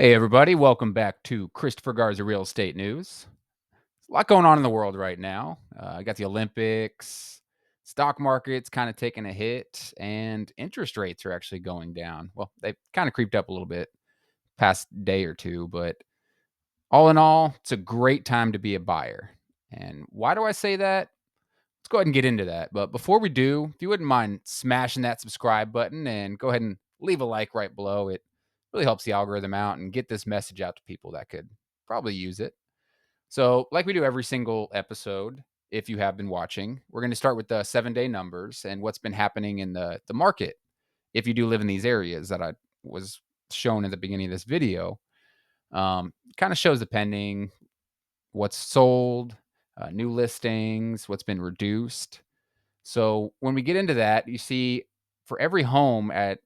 Hey, everybody. Welcome back to Christopher Garza Real Estate News. There's a lot going on in the world right now. I got the Olympics, stock market's kind of taking a hit, and interest rates are actually going down. Well, they've kind of creeped up a little bit past day or two, but all in all, it's a great time to be a buyer. And why do I say that? Let's go ahead and get into that. But before we do, if you wouldn't mind smashing that subscribe button and go ahead and leave a like right below, it really helps the algorithm out and get this message out to people that could probably use it. So, like we do every single episode, if you have been watching, we're going to start with the 7-day numbers and what's been happening in the market. If you do live in these areas that I was shown at the beginning of this video, kind of shows the pending, what's sold, new listings, what's been reduced. So when we get into that, you see for every home at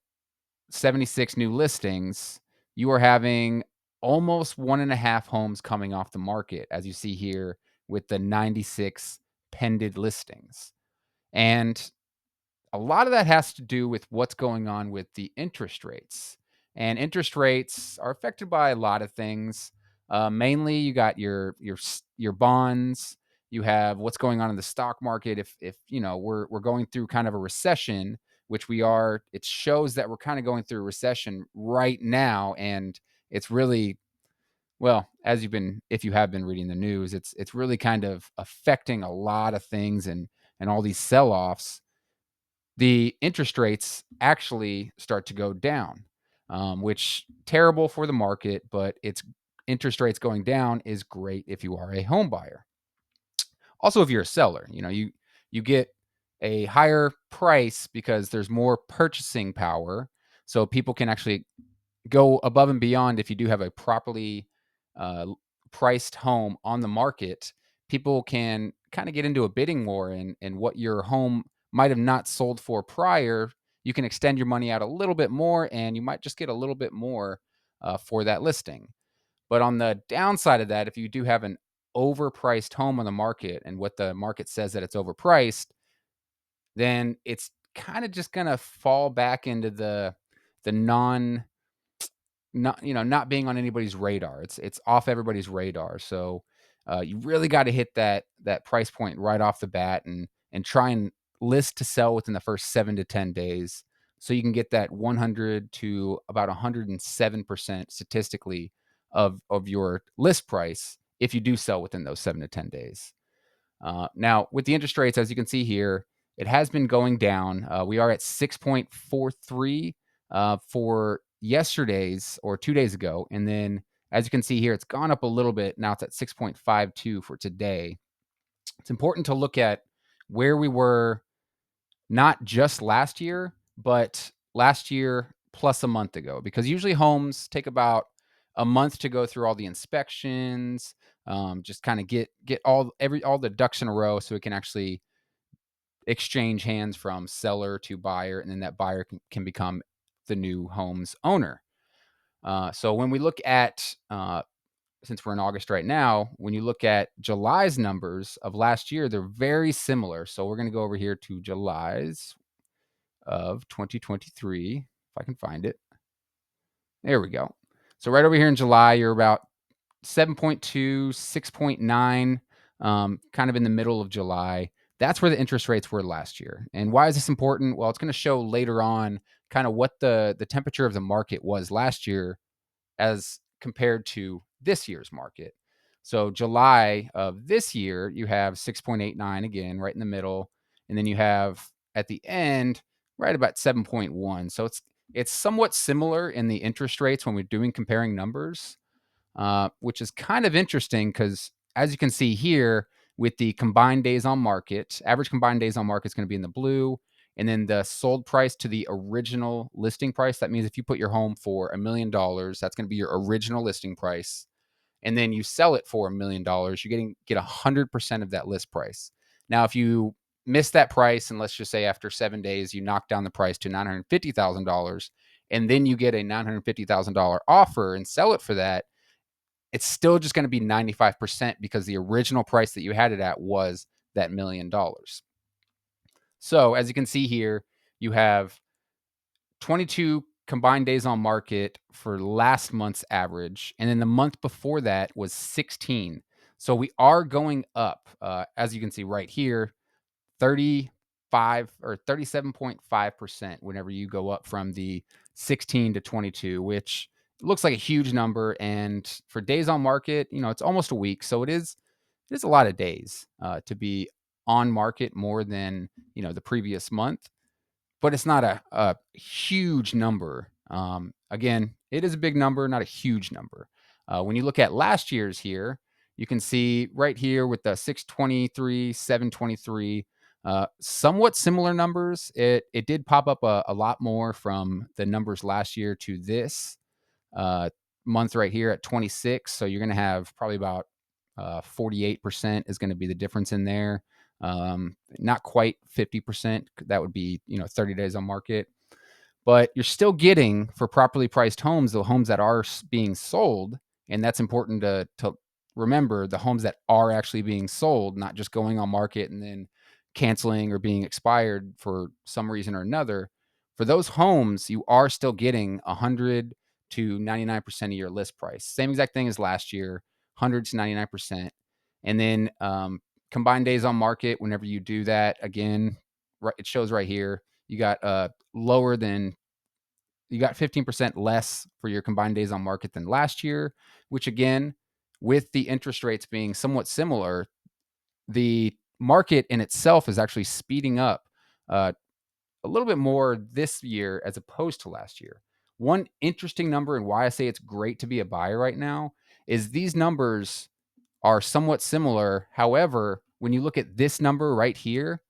76 new listings, you are having almost 1.5 homes coming off the market, as you see here with the 96 pended listings. And a lot of that has to do with what's going on with the interest rates. And interest rates are affected by a lot of things. Mainly, you got your bonds. You have what's going on in the stock market. If you know we're going through kind of a recession, which we are, it shows that we're kind of going through a recession right now, and it's really well as if you have been reading the news, it's really kind of affecting a lot of things and all these sell offs. The interest rates actually start to go down, which terrible for the market, but it's interest rates going down is great if you are a home buyer. Also, if you're a seller, you get a higher price because there's more purchasing power, so people can actually go above and beyond. If you do have a properly uh, priced home on the market, people can kind of get into a bidding war, and what your home might have not sold for prior, you can extend your money out a little bit more, and you might just get a little bit more for that listing. But on the downside of that, if you do have an overpriced home on the market and what the market says that it's overpriced, then it's kind of just going to fall back into the non not not being on anybody's radar. It's off everybody's radar. So you really got to hit that price point right off the bat and try and list to sell within the first 7 to 10 days, so you can get that 100 to about 107% statistically of your list price if you do sell within those 7 to 10 days. Now, with the interest rates, as you can see here, it has been going down. We are at 6.43 for yesterday's or 2 days ago. And then, as you can see here, it's gone up a little bit. Now it's at 6.52 for today. It's important to look at where we were not just last year, but last year plus a month ago, because usually homes take about a month to go through all the inspections, just kind of get all the ducks in a row, so it can actually exchange hands from seller to buyer, and then that buyer can become the new home's owner. So when we look at since we're in August right now, when you look at July's numbers of last year, they're very similar. So we're going to go over here to July's of 2023, if I can find it. There we go. So right over here in July, you're about 7.2, 6.9, kind of in the middle of July. That's where the interest rates were last year. And why is this important? Well, it's going to show later on kind of what the temperature of the market was last year as compared to this year's market. So July of this year, you have 6.89 again, right in the middle, and then you have at the end right about 7.1. So it's somewhat similar in the interest rates when we're doing comparing numbers, which is kind of interesting because, as you can see here, with the combined days on market, average combined days on market is going to be in the blue. And then the sold price to the original listing price. That means if you put your home for $1 million, that's going to be your original listing price. And then you sell it for $1 million, you're get 100% of that list price. Now, if you miss that price, and let's just say after 7 days, you knock down the price to $950,000, and then you get a $950,000 offer and sell it for that, it's still just going to be 95% because the original price that you had it at was that $1 million. So as you can see here, you have 22 combined days on market for last month's average, and then the month before that was 16. So we are going up, as you can see right here, 35 or 37.5% whenever you go up from the 16 to 22, which looks like a huge number. And for days on market, it's almost a week. So it is a lot of days to be on market more than, the previous month, but it's not a huge number. Again, it is a big number, not a huge number. When you look at last year's here, you can see right here with the 623, 723, somewhat similar numbers. It did pop up a lot more from the numbers last year to this uh, month right here at 26. So you're going to have probably about 48% is going to be the difference in there. Not quite 50%. That would be, 30 days on market, but you're still getting for properly priced homes, the homes that are being sold. And that's important to remember, the homes that are actually being sold, not just going on market and then canceling or being expired for some reason or another. For those homes, you are still getting 100 to 99% of your list price. Same exact thing as last year, 100 to 99%. And then combined days on market, whenever you do that, again, right, it shows right here, you got lower than you got 15% less for your combined days on market than last year, which again, with the interest rates being somewhat similar, the market in itself is actually speeding up uh, a little bit more this year as opposed to last year. One interesting number, and why I say it's great to be a buyer right now, is these numbers are somewhat similar. However, when you look at this number right here,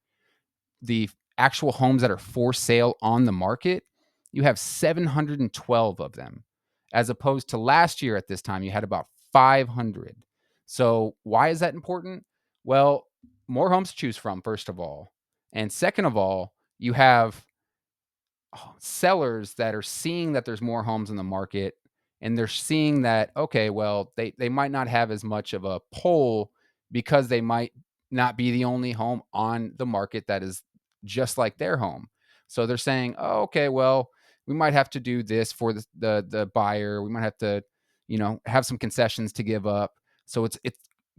the actual homes that are for sale on the market, you have 712 of them, as opposed to last year at this time, you had about 500. So, why is that important? Well, more homes to choose from, first of all. And second of all, you have sellers that are seeing that there's more homes in the market, and they're seeing that, okay, well, they might not have as much of a pull because they might not be the only home on the market that is just like their home. So they're saying, oh, okay, well, we might have to do this for the buyer. We might have to, have some concessions to give up. So it's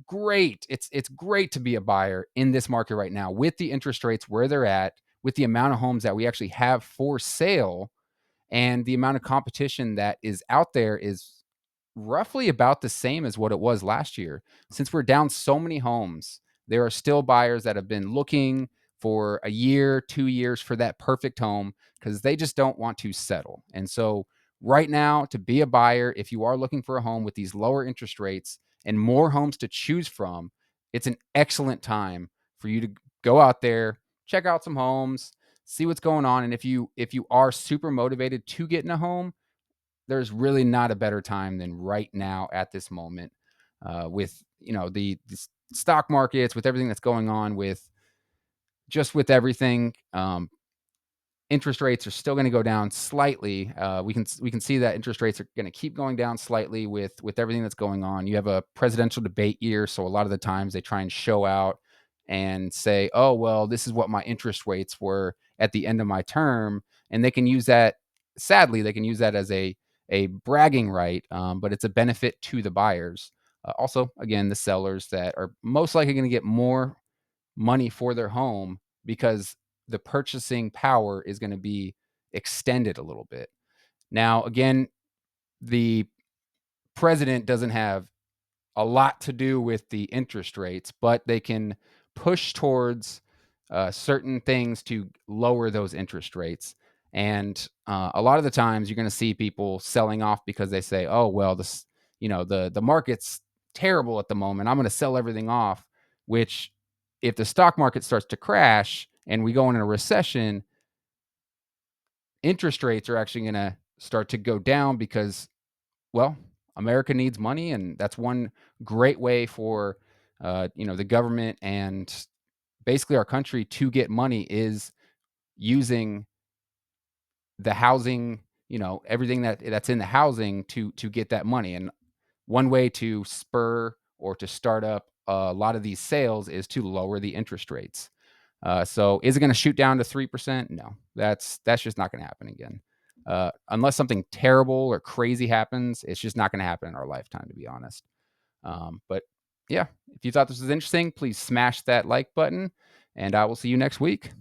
great. It's great to be a buyer in this market right now with the interest rates where they're at, with the amount of homes that we actually have for sale, and the amount of competition that is out there is roughly about the same as what it was last year. Since we're down so many homes, there are still buyers that have been looking for a year, 2 years for that perfect home because they just don't want to settle. And so, right now, to be a buyer, if you are looking for a home with these lower interest rates and more homes to choose from, it's an excellent time for you to go out there, check out some homes, see what's going on. And if you are super motivated to get in a home, there's really not a better time than right now at this moment, with the stock markets, with everything that's going on, with everything. Interest rates are still going to go down slightly. We can see that interest rates are going to keep going down slightly with everything that's going on. You have a presidential debate year, so a lot of the times they try and show out and say, "Oh, well, this is what my interest rates were at the end of my term," and they can use that. Sadly, they can use that as a bragging right, but it's a benefit to the buyers. Also, again, the sellers that are most likely going to get more money for their home because the purchasing power is going to be extended a little bit. Now, again, the president doesn't have a lot to do with the interest rates, but they can push towards certain things to lower those interest rates. And a lot of the times, you're going to see people selling off because they say, "Oh, well, the market's terrible at the moment. I'm going to sell everything off." Which, if the stock market starts to crash and we go into a recession, interest rates are actually going to start to go down because, well, America needs money, and that's one great way for the government and basically our country to get money is using the housing, everything that's in the housing to get that money. And one way to spur or to start up a lot of these sales is to lower the interest rates. So is it going to shoot down to 3%? No, that's just not going to happen again. Unless something terrible or crazy happens, it's just not going to happen in our lifetime, to be honest. But yeah, if you thought this was interesting, please smash that like button, and I will see you next week.